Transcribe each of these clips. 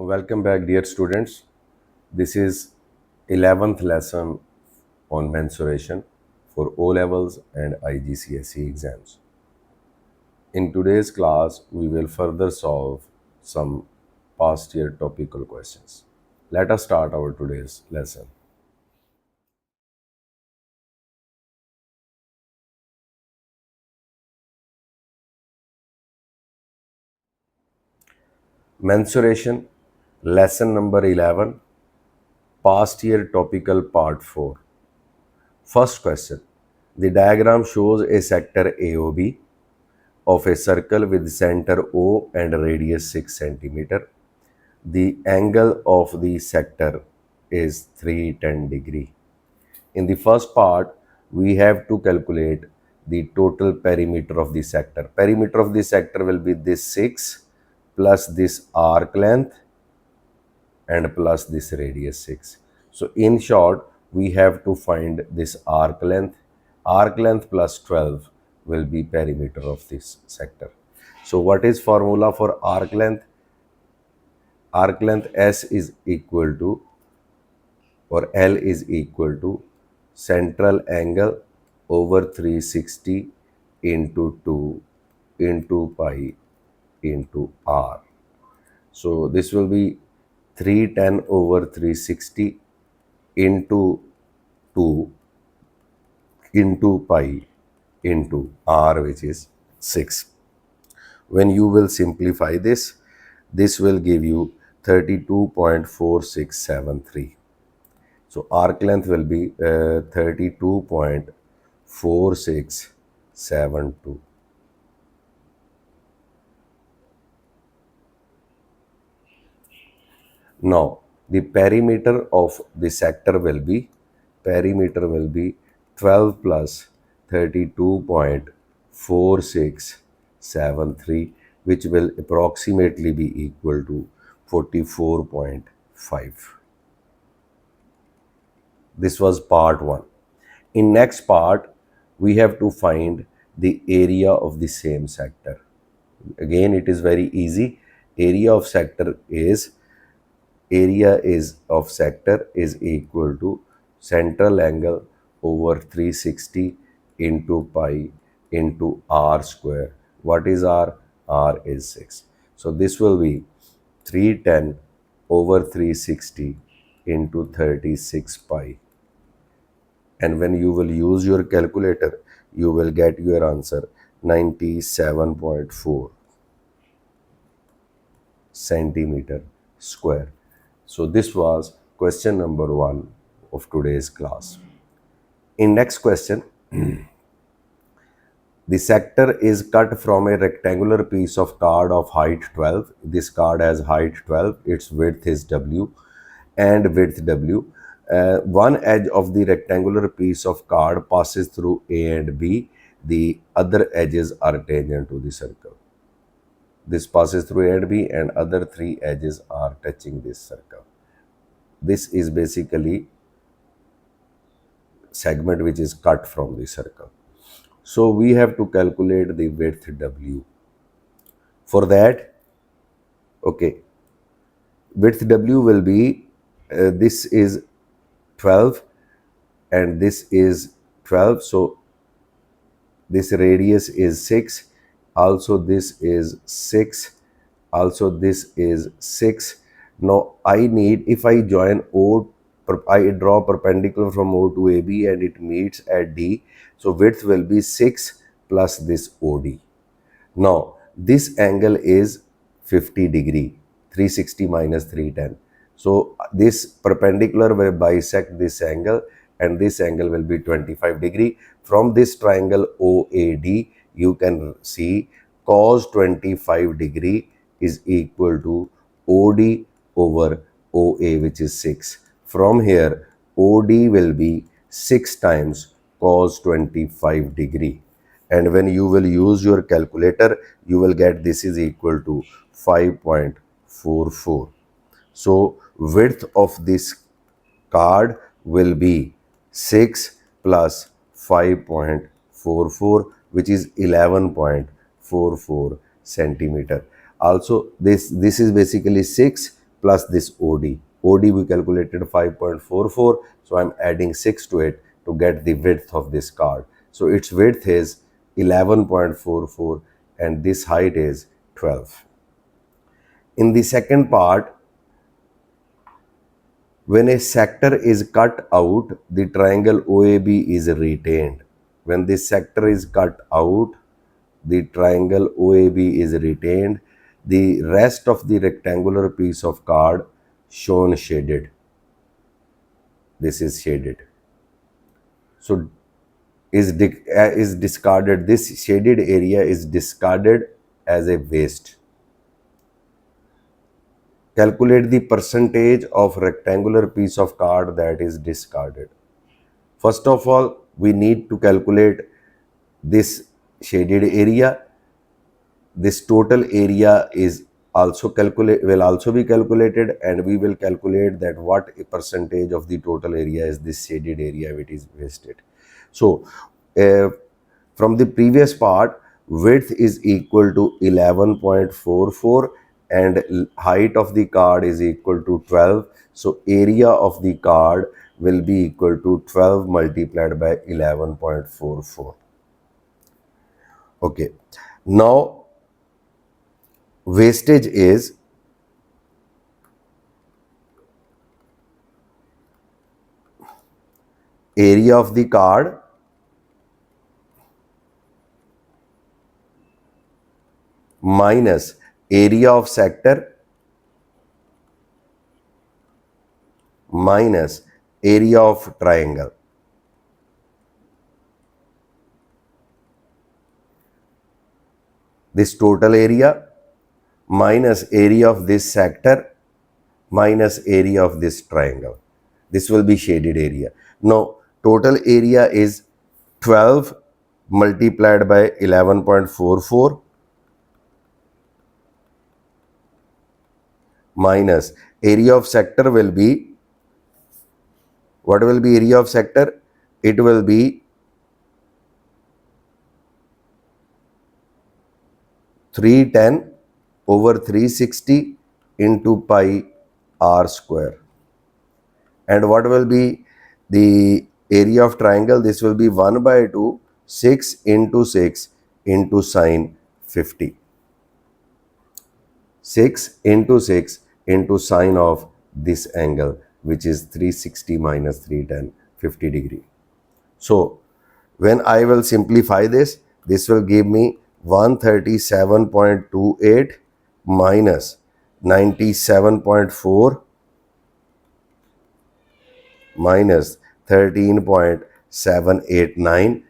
Welcome back, dear students. This is 11th lesson on mensuration for O levels and IGCSE exams. In today's class, we will further solve some past year topical questions. Let us start our today's lesson. Mensuration, lesson number 11, past year topical part 4. First question. The diagram shows a sector AOB of a circle with center O and radius 6 centimeter. The angle of the sector is 310 degree. In the first part, we have to calculate the total perimeter of the sector. Perimeter of the sector will be this 6 plus this arc length and plus this radius 6. So in short, we have to find this arc length. Arc length plus 12 will be perimeter of this sector. So what is formula for arc length? Arc length S is equal to, or L is equal to, central angle over 360 into 2 into pi into R. So this will be 310 over 360 into 2 into pi into R, which is 6. When you will simplify this, this will give you 32.4673. So arc length will be 32.4672. Now the perimeter of the sector will be 12 plus 32.4673, which will approximately be equal to 44.5. This was part 1. In next part, we have to find the area of the same sector. Again, it is very easy. Area of sector is equal to central angle over 360 into pi into R square. What is R? R is 6. So this will be 310 over 360 into 36 pi. And when you will use your calculator, you will get your answer 97.4 centimeter square. So this was question number 1 of today's class. In next question, the sector is cut from a rectangular piece of card of height 12. This card has height 12, its width is W and width W. One edge of the rectangular piece of card passes through A and B. The other edges are tangent to the circle. This passes through A and B, and other 3 edges are touching this circle. This is basically segment which is cut from the circle. So we have to calculate the width W. For that, width W will be, this is 12 and this is 12. So this radius is 6. Also this is 6. Also this is 6. Now I need, if I join O, I draw perpendicular from O to AB and it meets at D. So width will be 6 plus this OD. Now this angle is 50 degree, 360 minus 310. So this perpendicular will bisect this angle and this angle will be 25 degree. From this triangle OAD, you can see cos 25 degree is equal to OD over OA, which is 6. From here, OD will be 6 times cos 25 degree. And when you will use your calculator, you will get this is equal to 5.44. So width of this card will be 6 plus 5.44, which is 11.44 centimeter. Also this is basically 6 plus this OD. OD we calculated 5.44, so I'm adding 6 to it to get the width of this card. So its width is 11.44 and this height is 12. In the second part, when a sector is cut out, the triangle OAB is retained. When this sector is cut out, the triangle OAB is retained. The rest of the rectangular piece of card shown shaded. This is shaded. So is discarded. This shaded area is discarded as a waste. Calculate the percentage of rectangular piece of card that is discarded. First of all, we need to calculate this shaded area. This total area is also will also be calculated, and we will calculate that what a percentage of the total area is this shaded area which is wasted. So from the previous part, width is equal to 11.44 and height of the card is equal to 12. So area of the card will be equal to 12 multiplied by 11.44. Okay, now wastage is area of the card minus area of sector minus area of triangle. This total area minus area of this sector minus area of this triangle. This will be shaded area. Now, total area is 12 multiplied by 11.44 minus area of sector will be, what will be area of sector? It will be 310 over 360 into pi r square. And what will be the area of triangle? This will be 1 by 2, 6 into 6 into sine 50. 6 into 6 into sine of this angle, which is 360 minus 310, 50 degree. So when I will simplify this, this will give me 137.28 minus 97.4 minus 13.789,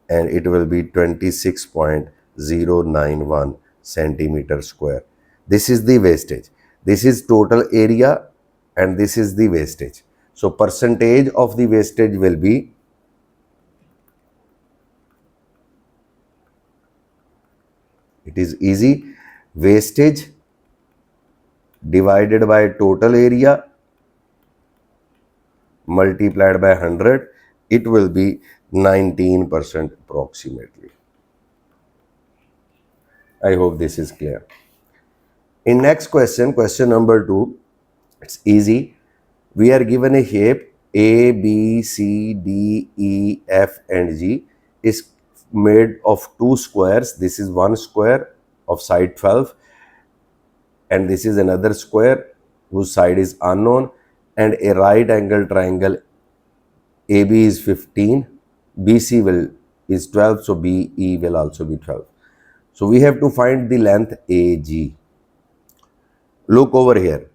and it will be 26.091 centimeter square. This is the wastage. This is total area and this is the wastage. So percentage of the wastage will be it is easy, wastage divided by total area multiplied by 100, it will be 19% approximately. I hope this is clear. In next question, question number 2, it's easy. We are given a shape A, B, C, D, E, F and G is made of two squares. This is one square of side 12 and this is another square whose side is unknown, and a right angle triangle AB is 15, BC is 12, so BE will also be 12. So we have to find the length AG. Look over here.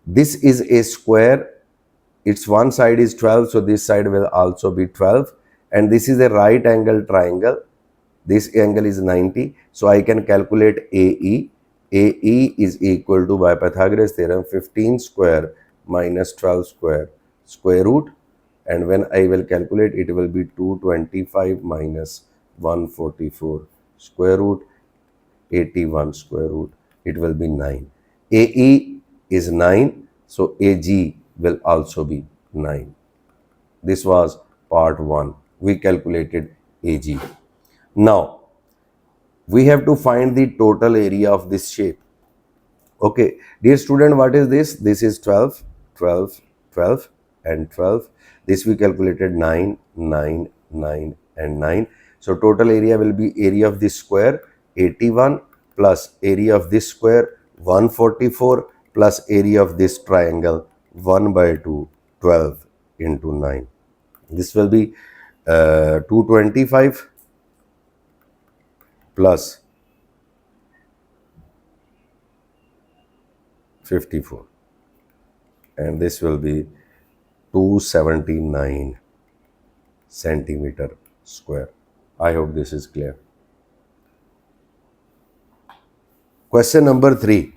This is a square. Its one side is 12, so this side will also be 12. And this is a right angle triangle. This angle is 90. So I can calculate AE. AE is equal to, by Pythagoras theorem, 15 square minus 12 square root. And when I will calculate, it will be 225 minus 144 square root, 81 square root. It will be 9. AE is 9. So AG will also be 9. This was part 1. We calculated AG. Now, we have to find the total area of this shape. Okay, dear student, what is this? This is 12, 12, 12 and 12. This we calculated 9, 9, 9 and 9. So total area will be area of this square 81 plus area of this square 144 plus area of this triangle 1 by 2, 12 into 9. This will be 225 plus 54 and this will be 279 centimeter square. I hope this is clear. Question number 3.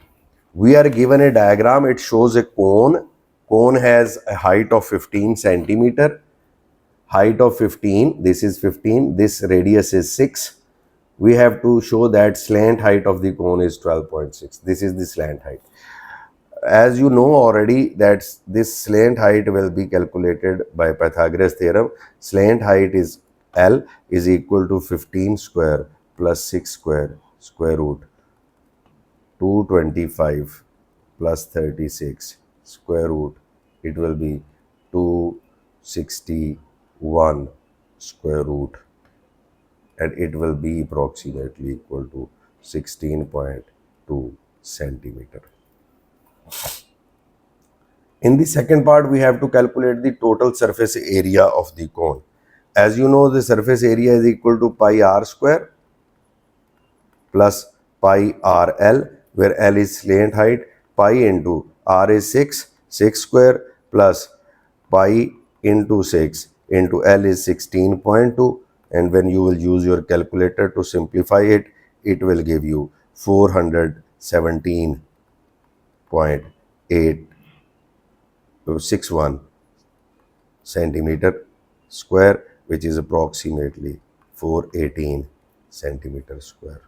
We are given a diagram. It shows a cone. Cone has a height of 15 centimeter. Height of 15. This is 15. This radius is 6. We have to show that slant height of the cone is 12.6. This is the slant height. As you know already that this slant height will be calculated by Pythagoras theorem. Slant height is L is equal to 15 square plus 6 square square root 225 plus 36 square root. It will be 261 square root and it will be approximately equal to 16.2 centimeter. In the second part, we have to calculate the total surface area of the cone. As you know, the surface area is equal to pi r square plus pi rl, where L is slant height, pi into r is 6, 6 square plus pi into 6 into L is 16.2, and when you will use your calculator to simplify it, it will give you 417.861 centimeter square, which is approximately 418 centimeter square.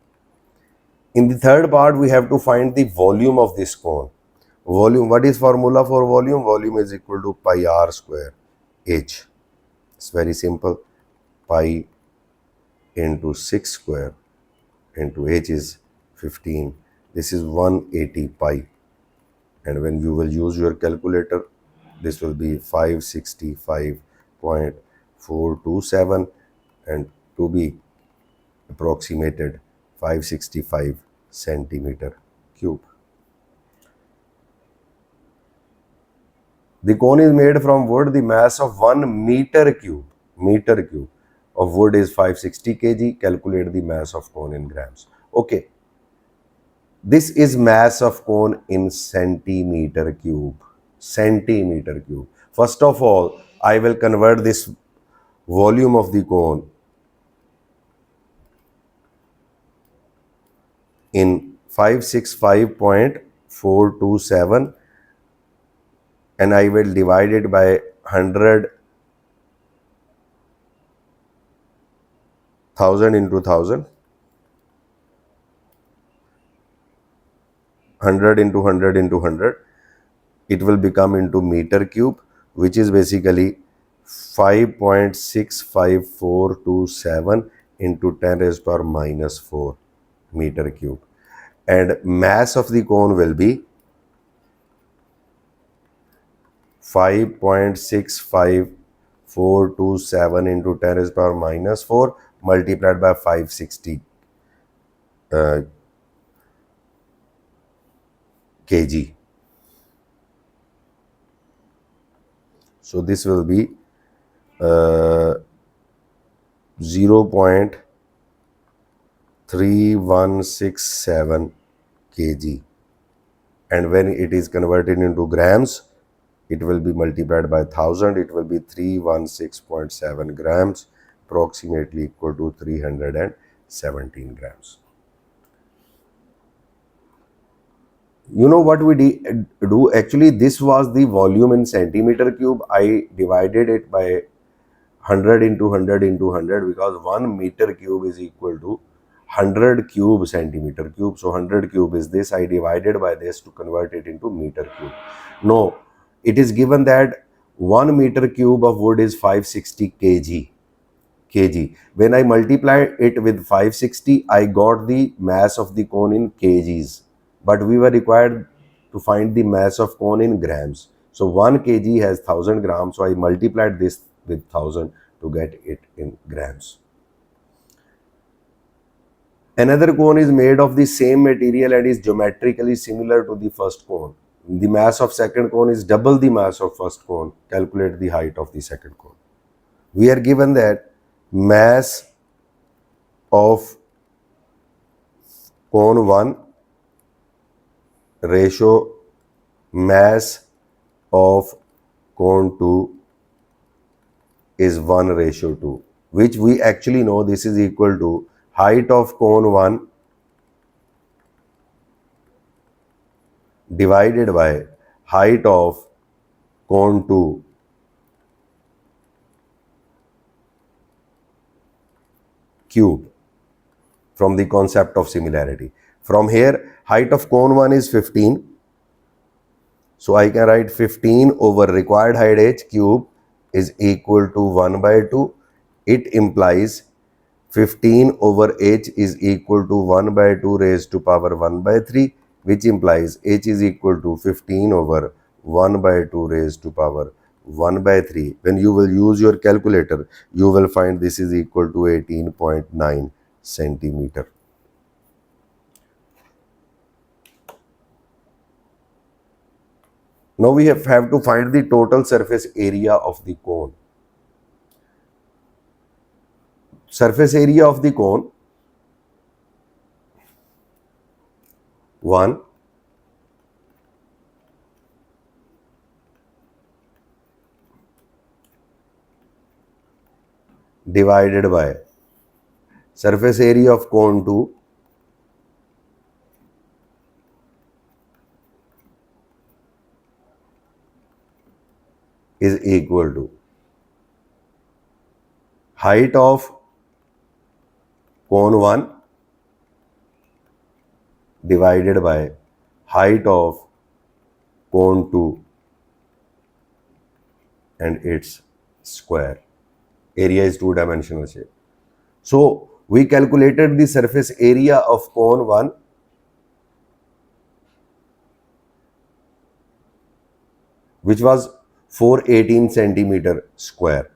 In the third part, we have to find the volume of this cone. Volume, what is formula for volume? Volume is equal to pi r square h. It's very simple. Pi into 6 square into h is 15. This is 180 pi. And when you will use your calculator, this will be 565.427 and to be approximated 565 centimeter cube. The cone is made from wood. The mass of 1 meter cube of wood is 560 kg. Calculate the mass of cone in grams. Okay. This is mass of cone in centimeter cube. Centimeter cube. First of all, I will convert this volume of the cone in 565.427 and I will divide it by 100,000 into 1000. 100 into 100 into 100, it will become into meter cube, which is basically 5.65427 into 10 raised power minus 4 meter cube. And mass of the cone will be 5.65427 into 10 raised power minus 4 multiplied by 560 kg. So this will be 0.3167 kg, and when it is converted into grams, it will be multiplied by 1000. It will be 316.7 grams, approximately equal to 317 grams. You know what we do? Actually, this was the volume in centimeter cube. I divided it by 100 into 100 into 100 because 1 meter cube is equal to 100 cube centimeter cube. So 100 cube is this. I divided by this to convert it into meter cube. No, it is given that 1 meter cube of wood is 560 kg. When I multiply it with 560, I got the mass of the cone in kgs. but we were required to find the mass of cone in grams. So 1 kg has 1000 grams, so I multiplied this with 1000 to get it in grams. Another cone is made of the same material and is geometrically similar to the first cone. The mass of second cone is double the mass of first cone. Calculate the height of the second cone. We are given that mass of cone 1 ratio mass of cone 2 is 1:2, which we actually know this is equal to height of cone 1 divided by height of cone 2 cube, from the concept of similarity. From here, height of cone 1 is 15. So I can write 15 over required height h cube is equal to 1/2. It implies 15 over h is equal to 1/2 raised to power 1/3, which implies h is equal to 15 over 1/2 raised to power 1/3. When you will use your calculator, you will find this is equal to 18.9 centimeter. Now we have to find the total surface area of the cone. Surface area of the cone 1 divided by surface area of cone 2 is equal to height of cone 1 divided by height of cone 2 and its square. Area is two-dimensional shape. So we calculated the surface area of cone 1 which was 418 centimeter square.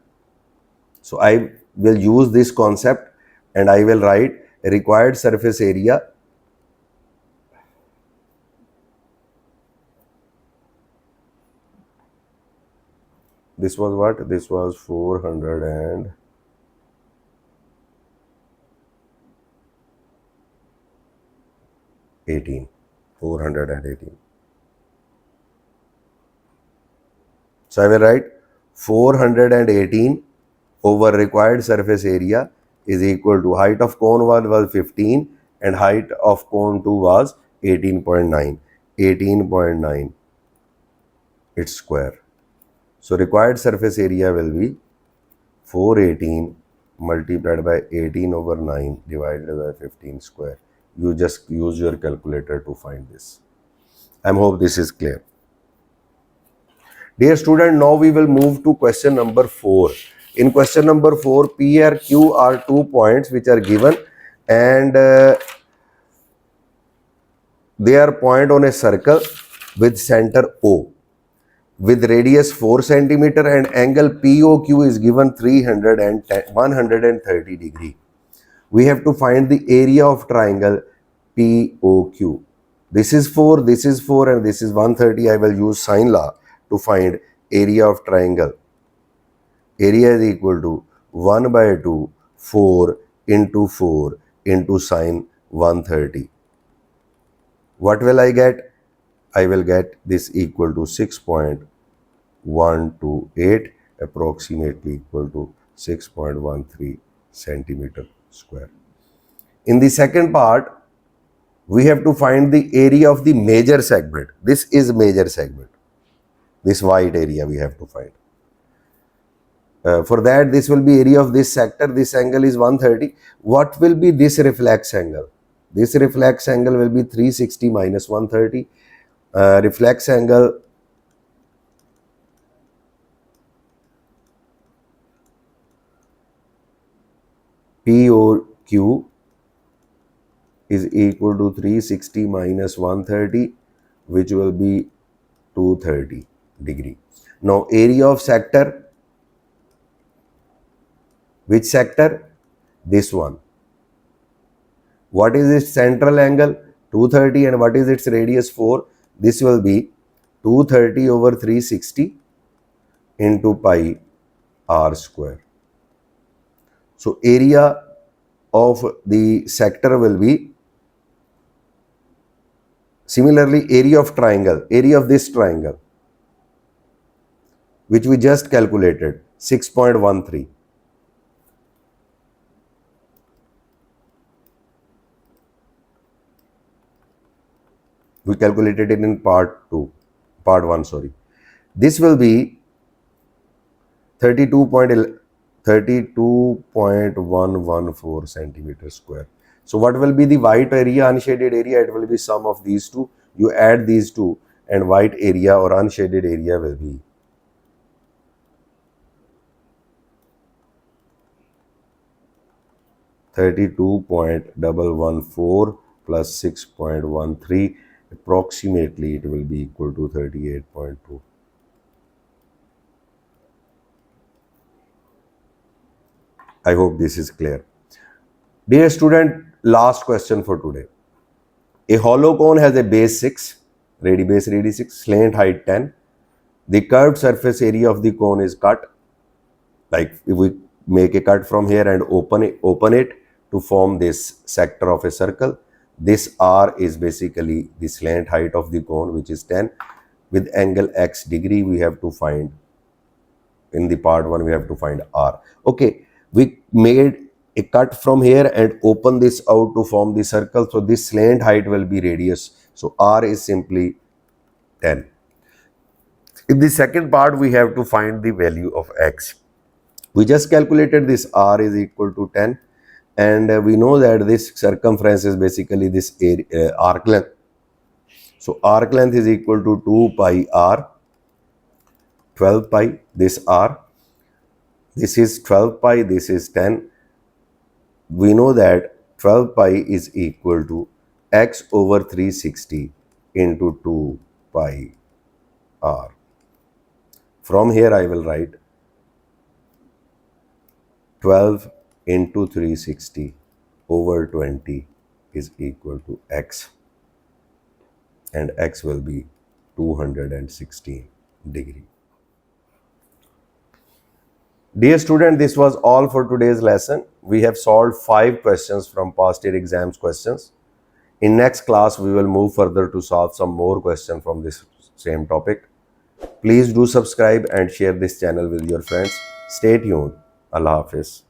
So I will use this concept and I will write required surface area this was what? This was 418. So I will write 418 over required surface area is equal to height of cone 1 was 15 and height of cone 2 was 18.9. 18.9 its square. So required surface area will be 418 multiplied by 18 over 9 divided by 15 square. You just use your calculator to find this. I hope this is clear. Dear student, now we will move to question number 4. In question number 4, P and Q are 2 points which are given and they are point on a circle with center O. With radius 4 centimeter and angle POQ is given 130 degree. We have to find the area of triangle POQ. This is 4 and this is 130. I will use sine law to find area of triangle. Area is equal to 1/2 4 into 4 into sine 130. What will I get? I will get this equal to 6.128, approximately equal to 6.13 centimeter square. In the second part, we have to find the area of the major segment. This is major segment. This white area we have to find. For that, this will be area of this sector. This angle is 130. What will be this reflex angle? This reflex angle will be 360 minus 130. Reflex angle POQ is equal to 360 minus 130, which will be 230 degree. Now area of sector, which sector? This one. What is its central angle? 230, and what is its radius 4? This will be 230 over 360 into pi r square. So area of the sector will be, similarly, area of triangle, area of this triangle, which we just calculated, 6.13. We calculated it in part 1, sorry. This will be 32.114 centimeter square. So what will be the white area, unshaded area? It will be sum of these two. You add these two, and white area or unshaded area will be 32.114 plus 6.13. Approximately it will be equal to 38.2. I hope this is clear. Dear student, last question for today. A hollow cone has a base 6, base radius 6, slant height 10. The curved surface area of the cone is cut. Like if we make a cut from here and open it to form this sector of a circle. This r is basically the slant height of the cone, which is 10. With angle x degree, we have to find, in the part 1, we have to find r. Okay, we made a cut from here and open this out to form the circle. So this slant height will be radius. So r is simply 10. In the second part, we have to find the value of x. We just calculated this r is equal to 10, and we know that this circumference is basically this arc length. So arc length is equal to 2 pi r, 12 pi, this r. This is 12 pi, this is 10. We know that 12 pi is equal to x over 360 into 2 pi r. From here I will write 12 into 360 over 20 is equal to x, and x will be 216 degree. Dear student, this was all for today's lesson. We have solved 5 questions from past year exams questions. In next class, we will move further to solve some more questions from this same topic. Please do subscribe and share this channel with your friends. Stay tuned. Allah Hafiz.